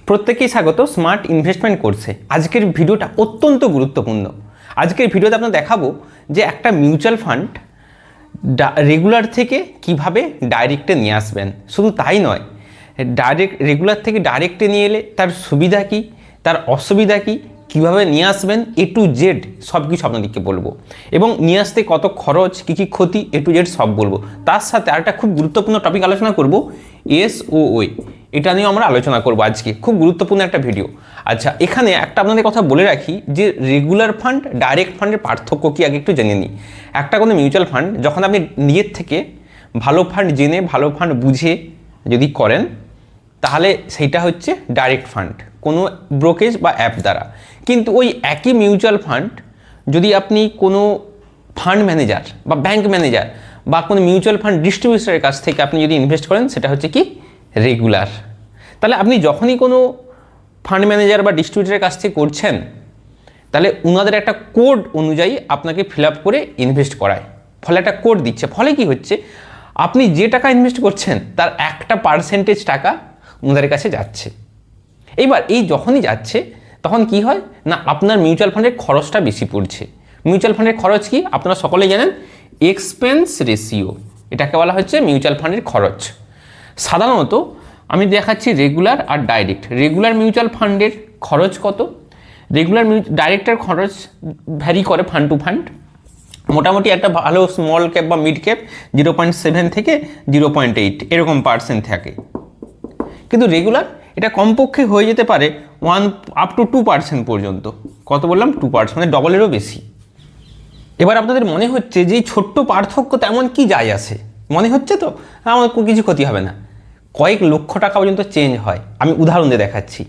প্রত্যেকেই স্বাগত smart investment কোর্সে। আজকের ভিডিওটা অত্যন্ত গুরুত্বপূর্ণ। আজকের ভিডিওতে আপনার দেখাবো যে একটা মিউচুয়াল ফান্ড রেগুলার থেকে কিভাবে ডাইরেক্টে নিয়ে আসবেন। শুধু তাই নয়, রেগুলার থেকে ডাইরেক্টে নিয়ে এলে তার সুবিধা কী, তার অসুবিধা কী, কীভাবে নিয়ে আসবেন, এ টু জেড সব কিছু আপনাদেরকে বলবো। এবং নিয়ে আসতে কত খরচ, কী কী ক্ষতি, এ টু জেড সব বলবো। তার সাথে আরেকটা খুব গুরুত্বপূর্ণ টপিক আলোচনা করব, এসওওই। এটা নিয়েও আমরা আলোচনা করবো আজকে। খুব গুরুত্বপূর্ণ একটা ভিডিও। আচ্ছা, এখানে একটা আপনাদের কথা বলে রাখি যে রেগুলার ফান্ড ডাইরেক্ট ফান্ডের পার্থক্য কি আগে একটু জেনে নিই। একটা কোনো মিউচুয়াল ফান্ড যখন আপনি নিজের থেকে ভালো ফান্ড জেনে ভালো ফান্ড বুঝে যদি করেন, তাহলে সেইটা হচ্ছে ডাইরেক্ট ফান্ড, কোনো ব্রোকেজ বা অ্যাপ দ্বারা। কিন্তু ওই একই মিউচুয়াল ফান্ড যদি আপনি কোনো ফান্ড ম্যানেজার বা ব্যাংক ম্যানেজার বা কোনো মিউচুয়াল ফান্ড ডিস্ট্রিবিউটরের কাছ থেকে আপনি যদি ইনভেস্ট করেন, সেটা হচ্ছে কি রেগুলার। তাহলে আপনি যখনই কোনো ফান্ড ম্যানেজার বা ডিস্ট্রিবিউটরের কাছ থেকে করছেন, তাহলে ওনাদের একটা কোড অনুযায়ী আপনাকে ফিল আপ করে ইনভেস্ট করায়। ফলে একটা কোড দিচ্ছে, ফলে কি হচ্ছে, আপনি যে টাকা ইনভেস্ট করছেন তার একটা পার্সেন্টেজ টাকা ওনাদের কাছে যাচ্ছে। এইবার এই যখনই যাচ্ছে তখন কি হয় না, আপনার মিউচুয়াল ফান্ডের খরচটা বেশি পড়ছে। মিউচুয়াল ফান্ডের খরচ কি আপনারা সকলেই জানেন, এক্সপেন্স রেশিও, এটাকে বলা হচ্ছে মিউচুয়াল ফান্ডের খরচ। সাধারণত আমি দেখাচ্ছি রেগুলার আর ডাইরেক্ট। রেগুলার মিউচুয়াল ফান্ডের খরচ কত, ডাইরেক্টের খরচ ভ্যারি করে ফান্ড টু ফান্ড। মোটামুটি একটা ভালো স্মল ক্যাপ বা মিড ক্যাপ 0.7 থেকে 0.8 এরকম পার্সেন্ট থাকে। কিন্তু রেগুলার এটা কমপক্ষে হয়ে যেতে পারে 1 up to 2% পর্যন্ত। কত বললাম? 2%, মানে ডবলেরও বেশি। এবার আপনাদের মনে হচ্ছে যে ছোট্ট পার্থক্য তেমন কি যায় আসে, মনে হচ্ছে তো আমার কিছু ক্ষতি হবে না। কয়েক লক্ষ টাকা পর্যন্ত চেঞ্জ হয়। আমি উদাহরণ দিয়ে দেখাচ্ছি।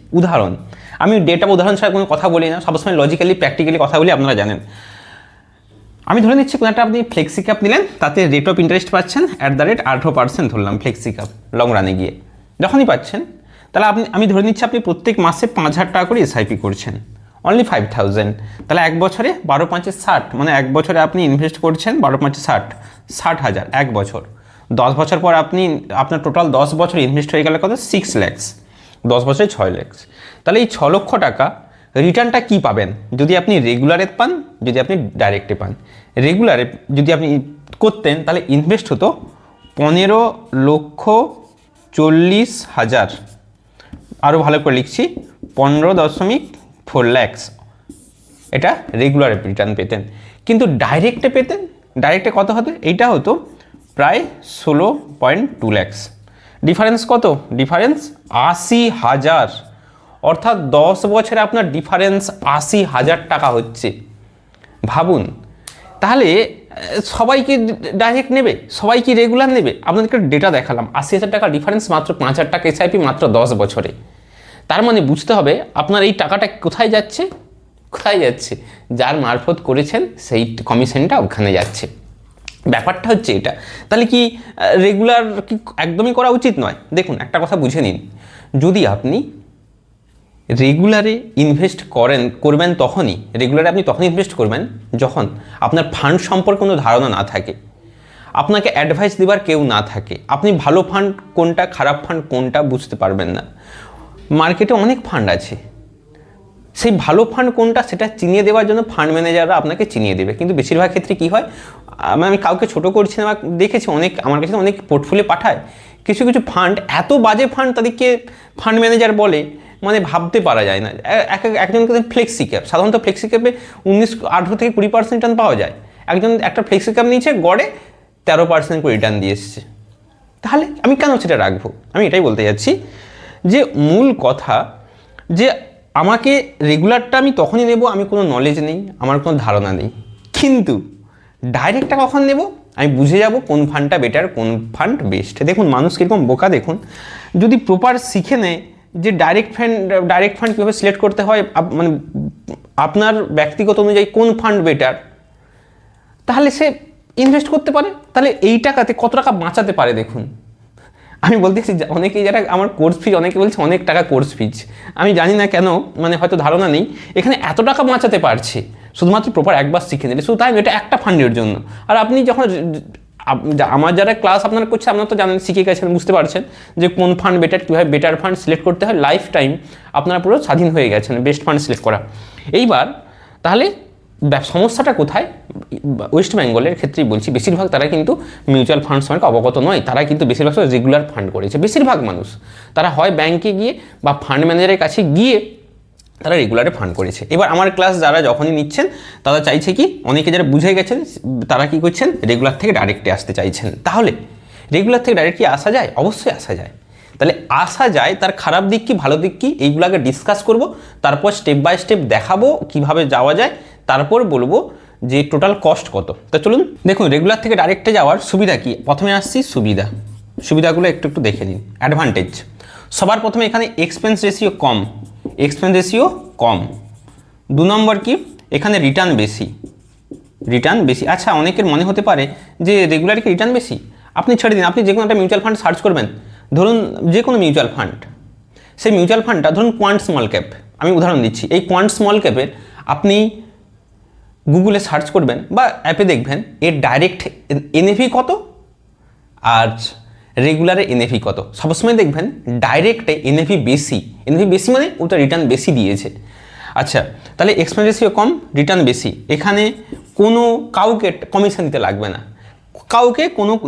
আমি ডেটা উদাহরণ ছাড়া কোনো কথা বলি না, সবসময় লজিক্যালি প্র্যাকটিক্যালি কথা বলি, আপনারা জানেন। আমি ধরে নিচ্ছি কোনো একটা আপনি ফ্লেক্সি ক্যাপ নিলেন, তাতে রেট অফ ইন্টারেস্ট পাচ্ছেন @18% ধরলাম ফ্লেক্সি ক্যাপ লং রানে গিয়ে। যখনই পাচ্ছেন তাহলে আমি ধরে নিচ্ছি আপনি প্রত্যেক মাসে 5,000 টাকা করে এসআইপি করছেন, অনলি 5,000। তাহলে এক বছরে 12×5 = 60, মানে এক বছরে আপনি ইনভেস্ট করছেন 12×5 = 60,000 এক বছর। 10 বছর পর আপনার টোটাল 10 বছর ইনভেস্ট হয়ে গেলে কত? 6 লাখ। 10 বছরে 6 লাখ। তাহলে এই 6 লক্ষ টাকা রিটার্নটা কি পাবেন যদি আপনি রেগুলারে পান, যদি আপনি ডাইরেক্টে পান। রেগুলারে যদি আপনি করতেন তাহলে ইনভেস্ট হতো 15,40,000, আরও ভালো করে লিখছি 15.4 লাখ। এটা রেগুলারে রিটার্ন পেতেন। কিন্তু ডাইরেক্টে কত হতো? এইটা হতো প্রায় 16.2 লাখ। ডিফারেন্স কত? ডিফারেন্স 80,000। অর্থাৎ 10 বছরে আপনার ডিফারেন্স 80,000 টাকা হচ্ছে। ভাবুন, তাহলে সবাই কি ডাইরেক্ট নেবে? সবাই কি রেগুলার নেবে? আপনাদেরকে ডেটা দেখালাম, 80,000 টাকা ডিফারেন্স, মাত্র 5,000 টাকা এসআইপি, মাত্র 10 বছরে। তার মানে বুঝতে হবে আপনার এই টাকাটা কোথায় যাচ্ছে। যার মারফত করেছেন সেই কমিশনটা ওখানে যাচ্ছে। ব্যাপারটা হচ্ছে এটা। তাহলে কি রেগুলার কি একদমই করা উচিত নয়? দেখুন, একটা কথা বুঝে নিন, যদি আপনি রেগুলারে ইনভেস্ট করবেন তখনই, রেগুলারে আপনি তখন ইনভেস্ট করবেন যখন আপনার ফান্ড সম্পর্কে কোনো ধারণা না থাকে, আপনাকে অ্যাডভাইস দেওয়ার কেউ না থাকে, আপনি ভালো ফান্ড কোনটা, খারাপ ফান্ড কোনটা বুঝতে পারবেন না। মার্কেটে অনেক ফান্ড আছে, সেই ভালো ফান্ড কোনটা সেটা চিনিয়ে দেওয়ার জন্য ফান্ড ম্যানেজাররা আপনাকে চিনিয়ে দেবে। কিন্তু বেশিরভাগ ক্ষেত্রে কী হয়, আমি কাউকে ছোটো করছি না, দেখেছি আমার কাছে অনেক পোর্টফোলিও পাঠায়, কিছু ফান্ড এত বাজে ফান্ড তাদেরকে ফান্ড ম্যানেজার বলে, মানে ভাবতে পারা যায় না। একজনকে ফ্লেক্সি ক্যাপ, সাধারণত ফ্লেক্সি ক্যাপে 18 থেকে 20% রিটার্ন পাওয়া যায়। একটা ফ্লেক্সি ক্যাপ নিয়েছে, গড়ে 13% করে রিটার্ন দিয়ে এসছে। তাহলে আমি কেন সেটা রাখবো? আমি এটাই বলতে যাচ্ছি যে মূল কথা যে আমাকে রেগুলারটা আমি তখনই নেব, আমি কোনো নলেজ নেই, আমার কোনো ধারণা নেই। কিন্তু ডাইরেক্টটা কখন নেব, আমি বুঝে যাব কোন ফান্ডটা বেটার, কোন ফান্ড বেস্ট। দেখুন মানুষ কীরকম বোকা, দেখুন যদি প্রপার শিখে নেয় যে ডাইরেক্ট ফান্ড কীভাবে সিলেক্ট করতে হয়, মানে আপনার ব্যক্তিগত অনুযায়ী কোন ফান্ড বেটার, তাহলে সে ইনভেস্ট করতে পারে। তাহলে এই টাকাতে কত টাকা বাঁচাতে পারে দেখুন। আমি বলতেছি অনেকেই যারা আমার কোর্স ফিজ, অনেকে বলছে অনেক টাকা কোর্স ফিজ, আমি জানি না কেন, মানে হয়তো ধারণা নেই, এখানে এত টাকা বাঁচাতে পারছে শুধুমাত্র প্রপার একবার শিখে নিলে। শুধু তাই এটা একটা ফান্ডের জন্য। আর আপনি যখন আমার যারা ক্লাস আপনারা করছে আপনারা তো জানেন, শিখে গেছেন, বুঝতে পারছেন যে কোন ফান্ড বেটার, কীভাবে বেটার ফান্ড সিলেক্ট করতে হয়। লাইফ টাইম আপনারা পুরো স্বাধীন হয়ে গেছেন বেস্ট ফান্ড সিলেক্ট করা। এইবার তাহলে সমস্যাটা কোথায়? ওয়েস্ট বেঙ্গলের ক্ষেত্রেই বলছি, বেশিরভাগ তারা কিন্তু মিউচুয়াল ফান্ড সম্পর্কে অবগত নয়। তারা কিন্তু বেশিরভাগ রেগুলার ফান্ড করেছে। বেশিরভাগ মানুষ তারা হয় ব্যাংকে গিয়ে বা ফান্ড ম্যানেজারের কাছে গিয়ে তারা রেগুলারে ফান্ড করেছে। এবার আমার ক্লাস যারা যখনই নিচ্ছেন তারা চাইছে কি, অনেকে যারা বুঝে গেছেন তারা কি করছেন, রেগুলার থেকে ডাইরেক্টে আসতে চাইছেন। তাহলে রেগুলার থেকে ডাইরেক্ট কি আসা যায়? অবশ্যই আসা যায়। তাহলে আসা যায়, তার খারাপ দিক কি ভালো দিক কি এইগুলো আগে ডিসকাস করব, তারপর স্টেপ বাই স্টেপ দেখাবো কিভাবে যাওয়া যায়, তারপর বলবো যে টোটাল কস্ট কত। তো চলুন দেখুন রেগুলার থেকে ডাইরেক্টে যাওয়ার সুবিধা কি। প্রথমে আসছি সুবিধাগুলো একটু দেখে নিন। অ্যাডভান্টেজ, সবার প্রথমে এখানে এক্সপেন্স রেশিও কম। 2 নম্বর কি, এখানে রিটার্ন বেশি। আচ্ছা, অনেকের মনে হতে পারে যে রেগুলার কি রিটার্ন বেশি? আপনি ছেড়ে দিন, আপনি যে কোনো একটা মিউচুয়াল ফান্ড সার্চ করবেন, ধরুন যে কোনো মিউচুয়াল ফান্ড, সেই মিউচুয়াল ফান্ডটা ধরুন কোয়ান্ট স্মল ক্যাপ, আমি উদাহরণ দিচ্ছি, এই কোয়ান্ট স্মল ক্যাপের আপনি গুগলে সার্চ করবেন বা অ্যাপে দেখবেন এর ডাইরেক্ট এনএফি কত আর রেগুলারে এনএফি কত। সবসময় দেখবেন ডাইরেক্টে এনএফি বেশি মানে ওটা রিটার্ন বেশি দিয়েছে। আচ্ছা, তাহলে এক্সপেন্স রেশিও কম, রিটার্ন বেশি। এখানে কাউকে কমিশন দিতে লাগবে না,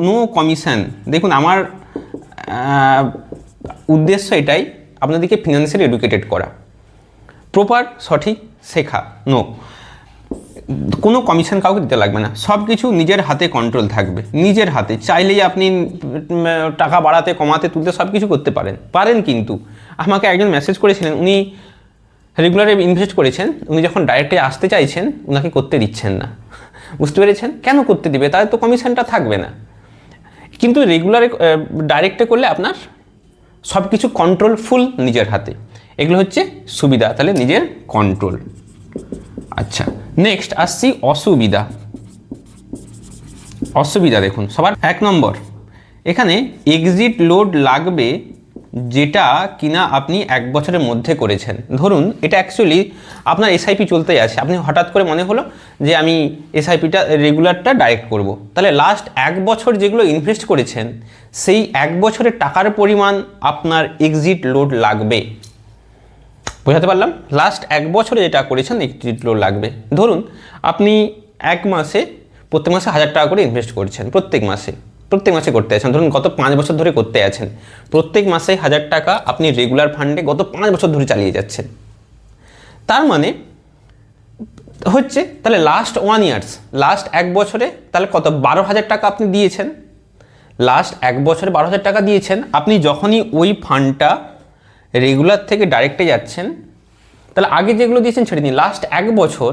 নো কমিশন। দেখুন আমার উদ্দেশ্য এটাই, আপনাদেরকে ফিনান্সিয়ালি এডুকেটেড করা, প্রপার সঠিক শেখা। কোনো কমিশন কাউকে দিতে লাগবে না, সব কিছু নিজের হাতে কন্ট্রোল থাকবে, নিজের হাতে। চাইলেই আপনি টাকা বাড়াতে কমাতে তুলতে সব কিছু করতে পারেন। কিন্তু আমাকে একজন মেসেজ করেছিলেন, উনি রেগুলারে ইনভেস্ট করেছেন, উনি যখন ডাইরেক্টে আসতে চাইছেন উনাকে করতে দিচ্ছেন না। বুঝতে পেরেছেন? কেন করতে দিবে? তাহলে তো কমিশনটা থাকবে না। কিন্তু রেগুলারে ডাইরেক্টে করলে আপনার সব কিছু কন্ট্রোল ফুল নিজের হাতে। এগুলো হচ্ছে সুবিধা, তাহলে নিজের কন্ট্রোল। আচ্ছা, নেক্সট আসছি অসুবিধা দেখুন সবার। 1 নম্বর, এখানে এক্সিট লোড লাগবে, যেটা কিনা আপনি 1 বছরের মধ্যে করেছেন। ধরুন এটা অ্যাকচুয়ালি আপনার এসআইপি চলতেই আছে, আপনি হঠাৎ করে মনে হলো যে আমি এসআইপিটা রেগুলারটা ডাইরেক্ট করব। তাহলে লাস্ট 1 বছর যেগুলো ইনভেস্ট করেছেন, সেই 1 বছরের টাকার পরিমাণ আপনার এক্সিট লোড লাগবে। বোঝাতে পারলাম? লাস্ট 1 বছরে যেটা করেছেন এক্সিট লোড লাগবে। ধরুন আপনি প্রত্যেক মাসে 1000 টাকা করে ইনভেস্ট করছেন, প্রত্যেক মাসে করতে আছেন, ধরুন গত 5 বছর ধরে করতে আছেন, প্রত্যেক মাসে 1000 টাকা আপনি রেগুলার ফান্ডে গত 5 বছর ধরে চালিয়ে যাচ্ছেন। তার মানে হচ্ছে তাহলে লাস্ট 1 ইয়ার, লাস্ট 1 বছরে তাহলে কত 12,000 টাকা আপনি দিয়েছেন। লাস্ট 1 বছরে 12,000 টাকা দিয়েছেন। আপনি যখনই ওই ফান্ডটা রেগুলার থেকে ডাইরেক্টে যাচ্ছেন, তাহলে আগে যেগুলো দিয়েছেন ছেড়ে দিন, লাস্ট 1 বছর,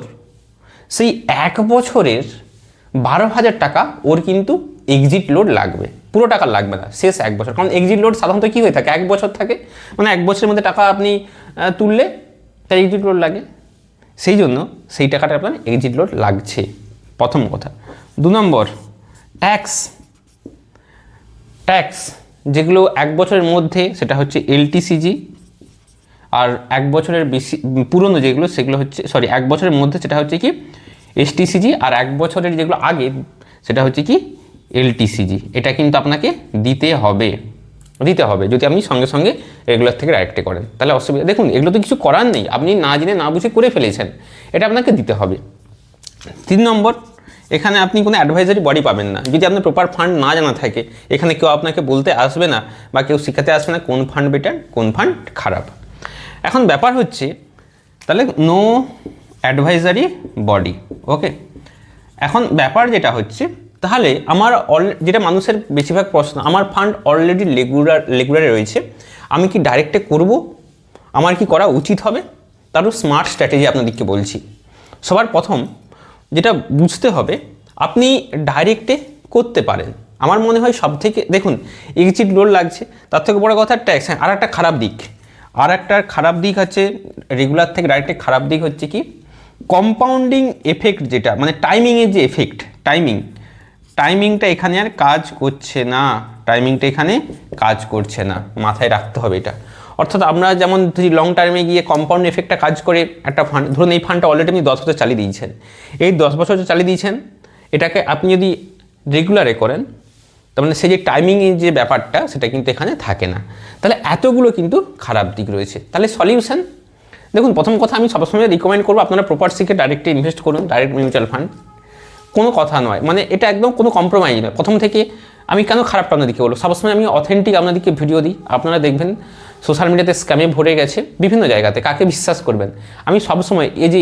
সেই 1 বছরের 12,000 টাকা ওর কিন্তু এক্সিট লোড লাগবে। পুরো টাকা লাগবে না, শেষ 1 বছর। কারণ এক্সিট লোড সাধারণত কী হয়ে থাকে, 1 বছর থাকে, মানে 1 বছরের মধ্যে টাকা আপনি তুললে তার এক্সিট লোড লাগে, সেই জন্য সেই টাকাটা আপনার এক্সিট লোড লাগছে, প্রথম কথা। 2 নম্বর, ট্যাক্স যেগুলো 1 বছরের মধ্যে, সেটা হচ্ছে এলটিসিজি, আর 1 বছরের বেশি পুরনো যেগুলো সেগুলো হচ্ছে 1 বছরের মধ্যে সেটা হচ্ছে কি এসটিসিজি, আর 1 বছরের যেগুলো আগে সেটা হচ্ছে কি এলটিসিজি। এটা কিন্তু আপনাকে দিতে হবে যদি আপনি সঙ্গে সঙ্গে রেগুলার থেকে ডাইরেক্টে করেন। তাহলে অসুবিধা, দেখুন এগুলো তো কিছু করার নেই, আপনি না জেনে না বুঝে করে ফেলেছেন, এটা আপনাকে দিতে হবে। 3 নম্বর, এখানে আপনি কোনো অ্যাডভাইজারি বডি পাবেন না। যদি আপনার প্রপার ফান্ড না জানা থাকে, এখানে কেউ আপনাকে বলতে আসবে না বা কেউ শেখাতে আসবে না কোন ফান্ড বেটার কোন ফান্ড খারাপ। এখন ব্যাপার হচ্ছে তাহলে নো অ্যাডভাইজারি বডি, ওকে। এখন ব্যাপার যেটা হচ্ছে, তাহলে আমার যেটা মানুষের বেশিরভাগ প্রশ্ন, আমার ফান্ড অলরেডি রেগুলারে রয়েছে, আমি কি ডাইরেক্টে করব, আমার কি করা উচিত হবে? তারও স্মার্ট স্ট্র্যাটেজি আপনাদেরকে বলছি। সবার প্রথম যেটা বুঝতে হবে, আপনি ডাইরেক্টে করতে পারেন। আমার মনে হয় সব থেকে, দেখুন এক্সিট লোড লাগছে, তার থেকে বড় কথা ট্যাক্স। হ্যাঁ, আর একটা খারাপ দিক আছে রেগুলার থেকে ডাইরেক্টে, খারাপ দিক হচ্ছে কি কম্পাউন্ডিং এফেক্ট, যেটা মানে টাইমিংয়ের যে এফেক্ট, টাইমিংটা এখানে আর কাজ করছে না, মাথায় রাখতে হবে এটা। অর্থাৎ আমরা যেমন যদি লং টার্মে গিয়ে কম্পাউন্ড এফেক্টটা কাজ করে একটা ফান্ড, ধরুন এই ফান্ডটা অলরেডি আপনি 10 বছর চালিয়ে দিয়েছেন, এই 10 বছর চালিয়ে দিয়েছেন, এটাকে আপনি যদি রেগুলারে করেন, তার মানে সেই যে টাইমিংয়ের যে ব্যাপারটা সেটা কিন্তু এখানে থাকে না। তাহলে এতগুলো কিন্তু খারাপ দিক রয়েছে। তাহলে সলিউশন দেখুন, প্রথম কথা আমি সবসময় রিকমেন্ড করবো আপনারা প্রপার শিখে ডাইরেক্টে ইনভেস্ট করুন, ডাইরেক্ট মিউচুয়াল ফান্ড। কোনো কথা নয়, মানে এটা একদম কোনো কম্প্রোমাইজ নয়। প্রথম থেকে আমি কেন খারাপটা আপনাদেরকে বলবো, সবসময় আমি অথেন্টিক আপনাদেরকে ভিডিও দিই। আপনারা দেখবেন সোশ্যাল মিডিয়াতে স্ক্যামে ভরে গেছে বিভিন্ন জায়গাতে, কাকে বিশ্বাস করবেন। আমি সবসময় এই যে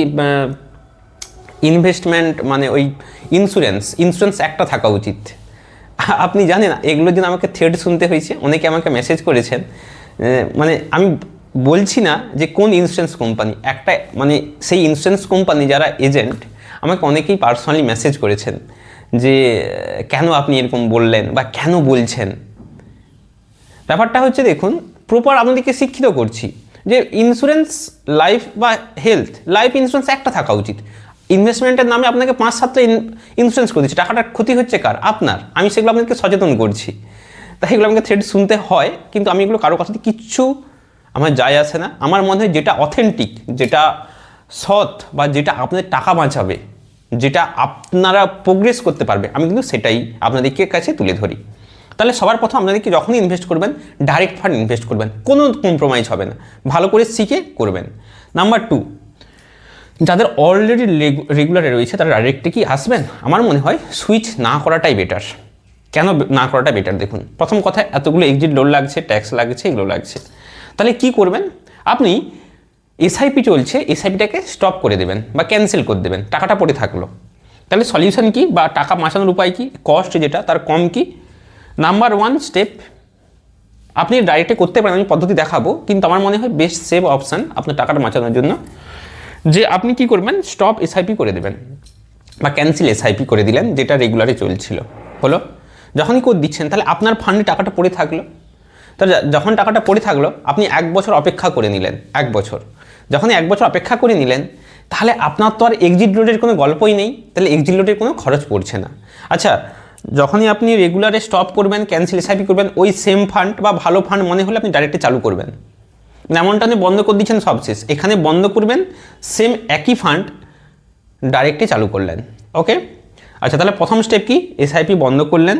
ইনভেস্টমেন্ট মানে ওই ইন্স্যুরেন্স একটা থাকা উচিত। আপনি জানেন এগুলোর জন্য আমাকে থ্রেড শুনতে হয়েছে, অনেকে আমাকে মেসেজ করেছেন। মানে আমি বলছি না যে কোন ইন্স্যুরেন্স কোম্পানি, একটা মানে সেই ইন্স্যুরেন্স কোম্পানি যারা এজেন্ট আমাকে অনেকেই পার্সোনালি মেসেজ করেছেন যে কেন আপনি এরকম বললেন বা কেন বলছেন। ব্যাপারটা হচ্ছে দেখুন, প্রপার আপনাদেরকে শিক্ষিত করছি যে ইন্স্যুরেন্স লাইফ বা হেলথ, লাইফ ইন্স্যুরেন্স একটা থাকা উচিত। ইনভেস্টমেন্টের নামে আপনাকে 5-7টা ইন্স্যুরেন্স করে দিচ্ছে, টাকাটার ক্ষতি হচ্ছে কার? আপনার। আমি সেগুলো আপনাদেরকে সচেতন করছি, তাই এগুলো আমাকে থ্রেড শুনতে হয়, কিন্তু আমি এগুলো কারো কথাতে কিচ্ছু আমার যায় আসে না। আমার মনে হয় যেটা অথেন্টিক, যেটা সৎ বা যেটা আপনাদের টাকা বাঁচাবে, যেটা আপনারা প্রোগ্রেস করতে পারবে, আমি কিন্তু সেটাই আপনাদেরকে কাছে তুলে ধরি। তাহলে সবার প্রথম আপনাদেরকে যখনই ইনভেস্ট করবেন ডাইরেক্ট ফান্ড ইনভেস্ট করবেন, কোনো কম্প্রোমাইজ হবে না, ভালো করে শিখে করবেন। নাম্বার 2, যাদের অলরেডি রেগুলারে রয়েছে তারা ডাইরেক্টে কি আসবেন? আমার মনে হয় সুইচ না করাটাই বেটার। কেন না করাটা বেটার? দেখুন, প্রথম কথা এতগুলো এক্সিট লোড লাগছে, ট্যাক্স লাগছে, এগুলো লাগছে। তাহলে কি করবেন? আপনি এসআইপি চলছে, এসআইপিটাকে স্টপ করে দেবেন বা ক্যান্সেল করে দেবেন, টাকাটা পড়ে থাকলো। তাহলে সলিউশন কি বা টাকা বাঁচানোর উপায় কি, কস্ট যেটা তার কম কি? নাম্বার 1 স্টেপ, আপনি ডাইরেক্টে করতে পারেন, আমি পদ্ধতি দেখাবো, কিন্তু আমার মনে হয় বেস্ট সেভ অপশান আপনার টাকাটা বাঁচানোর জন্য যে আপনি কি করবেন, স্টপ এসআইপি করে দেবেন বা ক্যান্সেল এসআইপি করে দিলেন, যেটা রেগুলারে চলছিল। হলো, যখনই করে দিচ্ছেন তাহলে আপনার ফান্ডে টাকাটা পড়ে থাকলো। তাহলে যখন টাকাটা পড়ে থাকলো আপনি 1 বছর অপেক্ষা করে নিলেন, 1 বছর, যখনই 1 বছর অপেক্ষা করে নিলেন তাহলে আপনার তো আর এক্সিট লোডের কোনো গল্পই নেই, তাহলে এক্সিট লোডের কোনো খরচ পড়ছে না। আচ্ছা, যখনই আপনি রেগুলারে স্টপ করবেন, ক্যান্সেল এসআইপি করবেন, ওই সেম ফান্ড বা ভালো ফান্ড মনে হলে আপনি ডাইরেক্টে চালু করবেন। এমনটা আপনি বন্ধ করে দিচ্ছেন সব শেষ, এখানে বন্ধ করবেন, সেম একই ফান্ড ডাইরেক্টে চালু করলেন। ওকে, আচ্ছা, তাহলে প্রথম স্টেপ কি? এসআইপি বন্ধ করলেন,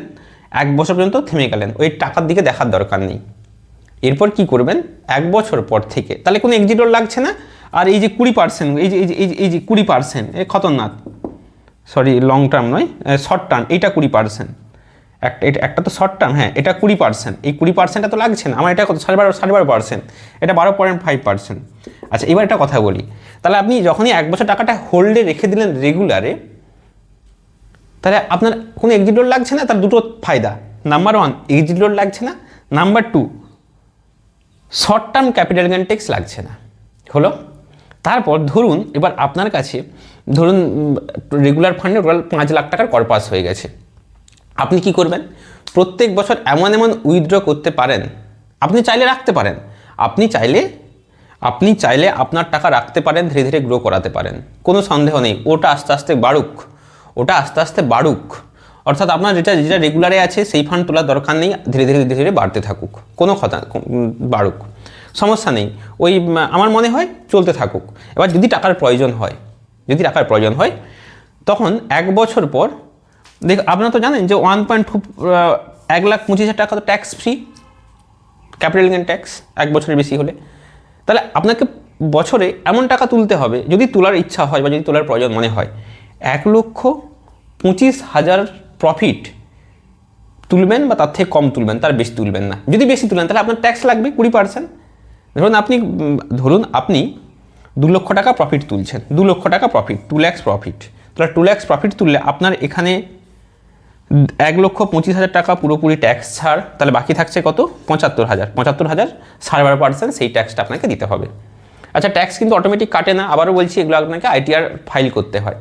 1 বছর পর্যন্ত থেমে গেলেন, ওই টাকার দিকে দেখার দরকার নেই। এরপর কি করবেন? 1 বছর পর থেকে তাহলে কোনো এক্সিট লোড লাগছে না, আর এই যে 20%, এই যে 20%, এই খতরনাক, সরি লং টার্ম নয়, শর্ট টার্ম, এইটা 20%, একটা তো শর্ট টার্ম, হ্যাঁ এটা 20%, এই 20%টা তো লাগছে না আমার, এটা কত 12.5%, এটা 12.5%। আচ্ছা, এবার একটা কথা বলি, তাহলে আপনি যখনই 1 বছর টাকাটা হোল্ডে রেখে দিলেন রেগুলারে, তাহলে আপনার কোনো এক্সিট লোড লাগছে না, তার দুটো ফায়দা। নাম্বার 1 এক্সিট লোড লাগছে না, number 2 short term capital gain tax লাগছে না। হলো, তারপর ধরুন এবার আপনার কাছে ধরুন রেগুলার ফান্ডে টোটাল 5 লাখ টাকার কর্পাস হয়ে গেছে, আপনি কি করবেন? প্রত্যেক বছর এমন উইথড্র করতে পারেন, আপনি চাইলে রাখতে পারেন, আপনি চাইলে আপনার টাকা রাখতে পারেন, ধীরে ধীরে গ্রো করাতে পারেন, কোনো সন্দেহ নেই। ওটা আস্তে আস্তে বাড়ুক, অর্থাৎ আপনার যেটা রেগুলারে আছে সেই ফান্ড তোলার দরকার নেই, ধীরে ধীরে বাড়তে থাকুক, কোনো কথা বাড়ুক, সমস্যা নেই, ওই আমার মনে হয় চলতে থাকুক। এবার যদি টাকার প্রয়োজন হয় তখন 1 বছর পর আপনারা তো জানেন যে 1,25,000 টাকা তো tax free, capital gain tax 1 বছরের বেশি হলে। তাহলে আপনাকে বছরে এমন টাকা তুলতে হবে, যদি তোলার ইচ্ছা হয় বা যদি তোলার প্রয়োজন মনে হয়, 1,25,000 প্রফিট তুলবেন বা তার থেকে কম তুলবেন, তার বেশি তুলবেন না। যদি বেশি তুলেন তাহলে আপনার ট্যাক্স লাগবে 20%। ধরুন আপনি 2 লক্ষ টাকা প্রফিট তুলছেন, 2 লক্ষ টাকা প্রফিট, 2 লাখ প্রফিট, তাহলে 2 লাখ প্রফিট তুললে আপনার এখানে 1,25,000 টাকা পুরোপুরি ট্যাক্স ছাড়, তাহলে বাকি থাকছে কত? 75,000, 12.5%, সেই ট্যাক্সটা আপনাকে দিতে হবে। আচ্ছা, ট্যাক্স কিন্তু অটোমেটিক কাটে না, আবারও বলছি এগুলো আপনাকে আইটিআর ফাইল করতে হয়।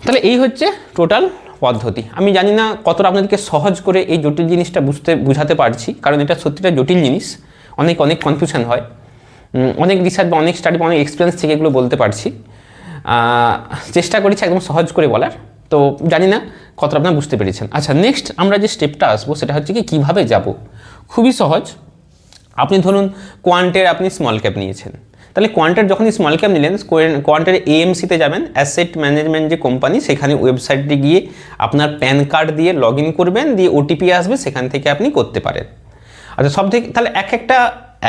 তাহলে এই হচ্ছে টোটাল পদ্ধতি। আমি জানি না কতটা আপনাদেরকে সহজ করে এই জটিল জিনিসটা বুঝাতে পারছি, কারণ এটা সত্যিটা জটিল জিনিস, অনেক কনফিউশন হয়, অনেক রিসার্চ বা অনেক স্টাডি বা অনেক এক্সপিরিয়েন্স থেকে এগুলো বলতে পারছি, চেষ্টা করেছি একদম সহজ করে বলার, তো জানি না কতটা আপনারা বুঝতে পেরেছেন। আচ্ছা, নেক্সট আমরা যে স্টেপটা আসবো সেটা হচ্ছে কি কীভাবে যাব। খুবই সহজ, আপনি ধরুন কোয়ান্টের আপনি স্মল ক্যাপ নিয়েছেন, তাহলে কোয়ান্টের যখনই স্মল ক্যাপ নিলেন, কোয়ান্টের এএমসিতে যাবেন, অ্যাসেট ম্যানেজমেন্ট যে কোম্পানি, সেখানে ওয়েবসাইটে গিয়ে আপনার প্যান কার্ড দিয়ে লগ ইন করবেন, দিয়ে ওটিপি আসবে, সেখান থেকে আপনি করতে পারেন। আচ্ছা, সব থেকে তাহলে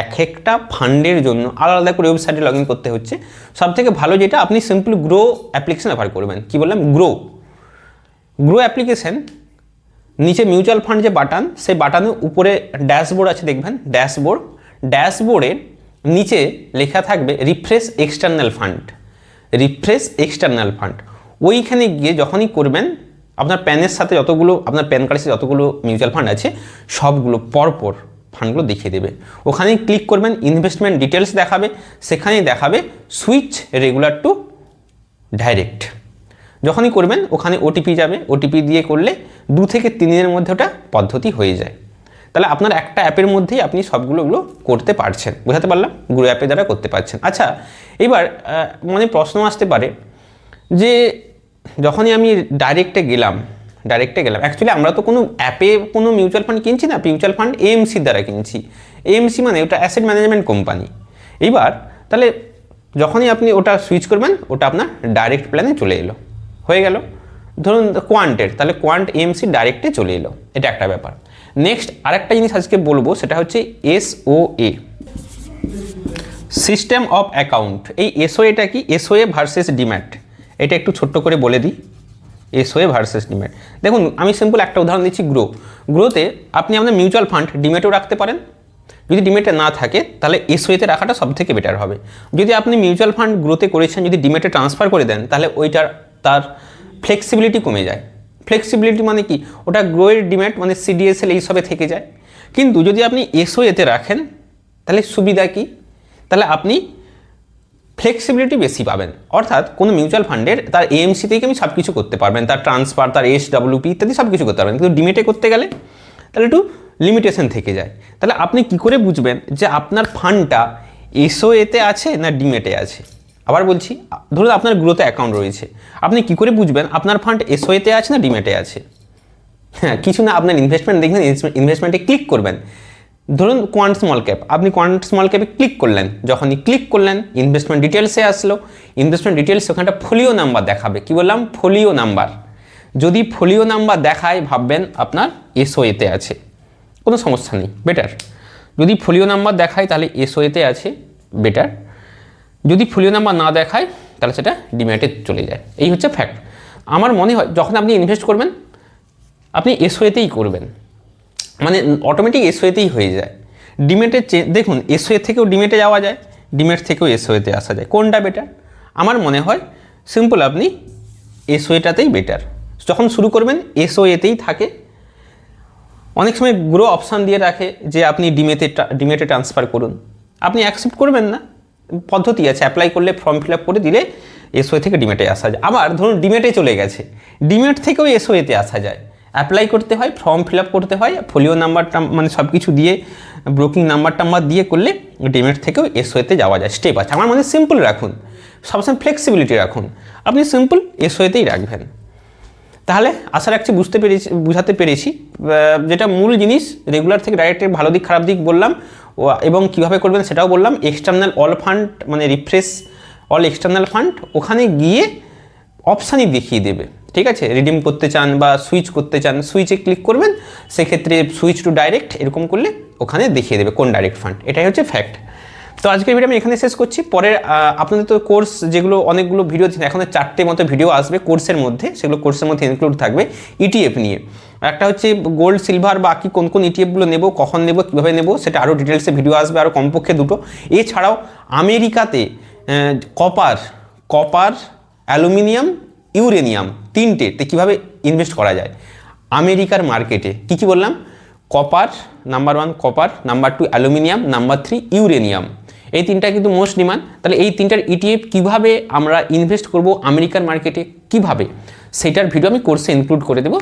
এক একটা ফান্ডের জন্য আলাদা করে ওয়েবসাইটে লগ ইন করতে হচ্ছে। সব থেকে ভালো যেটা, আপনি সিম্পল গ্রো অ্যাপ্লিকেশন ব্যবহার করবেন। কি বললাম? গ্রো অ্যাপ্লিকেশন, নিচে মিউচুয়াল ফান্ড যে বাটন, সেই বাটনের উপরে ড্যাশবোর্ড আছে দেখবেন, ড্যাশবোর্ডের নিচে লেখা থাকবে রিফ্রেশ এক্সটার্নাল ফান্ড। ওইখানে গিয়ে যখনই করবেন, আপনার প্যানের সাথে যতগুলো, আপনার প্যান কার্ডের সাথে যতগুলো মিউচুয়াল ফান্ড আছে সবগুলো পরপর ফান্ডগুলো দেখিয়ে দেবে। ওখানেই ক্লিক করবেন, ইনভেস্টমেন্ট ডিটেলস দেখাবে, সেখানেই দেখাবে সুইচ রেগুলার টু ডাইরেক্ট। যখনই করবেন ওখানে ওটিপি যাবে, ওটিপি দিয়ে করলে 2 থেকে 3 দিনের মধ্যে ওটা পদ্ধতি হয়ে যায়। তাহলে আপনার একটা অ্যাপের মধ্যেই আপনি সবগুলোগুলো করতে পারছেন। বোঝাতে পারলাম? গ্রো অ্যাপের দ্বারা করতে পারছেন। আচ্ছা, এবার মানে প্রশ্ন আসতে পারে যে যখনই আমি ডাইরেক্টে গেলাম, অ্যাকচুয়ালি আমরা তো কোনো অ্যাপে কোনো মিউচুয়াল ফান্ড কিনছি না, মিউচুয়াল ফান্ড এএমসির দ্বারা কিনছি। এএমসি মানে ওটা অ্যাসেট ম্যানেজমেন্ট কোম্পানি। এইবার তাহলে যখনই আপনি ওটা সুইচ করবেন, ওটা আপনার ডাইরেক্ট প্ল্যানে চলে এলো, হয়ে গেল। ধরুন কোয়ান্টের, তাহলে কোয়ান্ট এএমসি ডাইরেক্টে চলে এলো, এটা একটা ব্যাপার। নেক্সট আরেকটা জিনিস আজকে বলবো, সেটা হচ্ছে এসওএ, সিস্টেম অফ অ্যাকাউন্ট। এই এসওএটা কি? এসওএ ভার্সেস ডিম্যাট, এটা একটু ছোট্ট করে বলে দিই। এসওএ ভার্সেস ডিম্যাট, দেখুন আমি সিম্পল একটা উদাহরণ দিচ্ছি। গ্রোতে আপনি আপনার মিউচুয়াল ফান্ড ডিম্যাটেও রাখতে পারেন। যদি ডিম্যাটে না থাকে তাহলে এসওএতে রাখাটা সব থেকে বেটার হবে। যদি আপনি মিউচুয়াল ফান্ড গ্রোতে করেছেন, যদি ডিম্যাটে ট্রান্সফার করে দেন, তাহলে তার ফ্লেক্সিবিলিটি কমে যায়। ফ্লেক্সিবিলিটি মানে কি? ওটা গ্রোয়ের ডিম্যাট মানে সিডিএসএল এইসবে থেকে যায়। কিন্তু যদি আপনি এসওএতে রাখেন তাহলে সুবিধা কি? তাহলে আপনি ফ্লেক্সিবিলিটি বেশি পাবেন। অর্থাৎ কোনো মিউচুয়াল ফান্ডের তার এএমসি থেকে আমি সব কিছু করতে পারবেন, তার ট্রান্সফার, তার এসডব্লিউপি ইত্যাদি সব কিছু করতে পারবেন। কিন্তু ডিমেটে করতে গেলে তাহলে একটু লিমিটেশন থেকে যায়। তাহলে আপনি কি করে বুঝবেন যে আপনার ফান্ডটা এসওএতে আছে না ডিমেটে আছে? আবার বলছি, ধরুন আপনার গ্রোতে অ্যাকাউন্ট রয়েছে, আপনি কি করে বুঝবেন আপনার ফান্ড এসওএতে আছে না ডিমেটে আছে? হ্যাঁ, কিছু না, আপনার ইনভেস্টমেন্ট দেখবেন, ইনভেস্টমেন্টে ক্লিক করবেন। ধরুন কোয়ান্ট স্মল ক্যাপ, আপনি কোয়ান্ট স্মল ক্যাপে ক্লিক করলেন, যখনই ক্লিক করলেন ইনভেস্টমেন্ট ডিটেলসে আসলো। ইনভেস্টমেন্ট ডিটেলস ওখানটা ফোলিও নাম্বার দেখাবে। কি বললাম? Folio number. যদি ফোলিও নাম্বার দেখায়, ভাববেন আপনার এসওএতে আছে, কোনো সমস্যা নেই, বেটার। যদি ফোলিও নাম্বার দেখায় তাহলে এসওএতে আছে, বেটার। যদি ফোলিও নাম্বার না দেখায় তাহলে সেটা ডিম্যাটে চলে যায়। এই হচ্ছে ফ্যাক্ট। আমার মনে হয় যখন আপনি ইনভেস্ট করবেন আপনি এসওএতেই করবেন, মানে অটোমেটিক এসওএতেই হয়ে যায়। ডিমেটে দেখুন, এসওএ থেকেও ডিমেটে যাওয়া যায়, ডিমেট থেকেও এসওএতে আসা যায়। কোনটা বেটার? আমার মনে হয় সিম্পল আপনি এসওএটাতেই বেটার। যখন শুরু করবেন এসওএতেই থাকে। অনেক সময় গ্রো অপশান দিয়ে রাখে যে আপনি ডিমেটে ট্রান্সফার করুন, আপনি অ্যাকসেপ্ট করবেন না, পদ্ধতি আছে, অ্যাপ্লাই করলে ফর্ম ফিল আপ করে দিলে এসওএ থেকে ডিমেটে আসা যায়। আবার ধরুন ডিমেটে চলে গেছে, ডিমেট থেকেও এসওএতে আসা যায়। অ্যাপ্লাই করতে হয়, ফর্ম ফিল আপ করতে হয়, ফোলিও নাম্বারটা মানে সব কিছু দিয়ে, ব্রোকিং নাম্বার দিয়ে করলে ডিমেট থেকেও এসওএতে যাওয়া যায়। স্টেপ আছে। আমার মনে সিম্পল রাখুন, সবসময় ফ্লেক্সিবিলিটি রাখুন, আপনি সিম্পল এসওএতেই রাখবেন। তাহলে আশা রাখছি বুঝাতে পেরেছি যেটা মূল জিনিস। রেগুলার থেকে ডাইরেক্টের ভালো দিক খারাপ দিক বললাম, এবং কীভাবে করবেন সেটাও বললাম। এক্সটার্নাল অল ফান্ড মানে রিফ্রেশ অল এক্সটার্নাল ফান্ড, ওখানে গিয়ে অপশানই দেখিয়ে দেবে। ঠিক আছে, রিডিম করতে চান বা সুইচ করতে চান, সুইচে ক্লিক করবেন, সেক্ষেত্রে সুইচ টু ডাইরেক্ট এরকম করলে ওখানে দেখিয়ে দেবে কোন ডাইরেক্ট ফান্ড। এটাই হচ্ছে ফ্যাক্ট। তো আজকের ভিডিও আমি এখানে শেষ করছি। পরের আপনাদের তো কোর্স যেগুলো অনেকগুলো ভিডিও, এখন 4টে মতো ভিডিও আসবে কোর্সের মধ্যে, সেগুলো কোর্সের মধ্যে ইনক্লুড থাকবে। ইটিএফ নিয়ে একটা হচ্ছে গোল্ড সিলভার বাকি কোন কোন ইটিএফগুলো নেব, কখন নেব, কীভাবে নেব, সেটা আরও ডিটেলসে ভিডিও আসবে, আরও কমপক্ষে 2টো। এছাড়াও আমেরিকাতে কপার অ্যালুমিনিয়াম ইউরেনিয়াম 3টেতে কীভাবে ইনভেস্ট করা যায় আমেরিকার মার্কেটে। কী বললাম? Copper number 1, copper number 2 aluminium, number 3 uranium. এই 3টা কিন্তু মোস্ট ডিমান্ড। তাহলে এই 3টার ইটিএফ কীভাবে আমরা ইনভেস্ট করব আমেরিকার মার্কেটে, কীভাবে, সেটার ভিডিও আমি কোর্সে ইনক্লুড করে দেবো।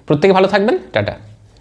প্রত্যেকে ভালো থাকবেন, টাটা।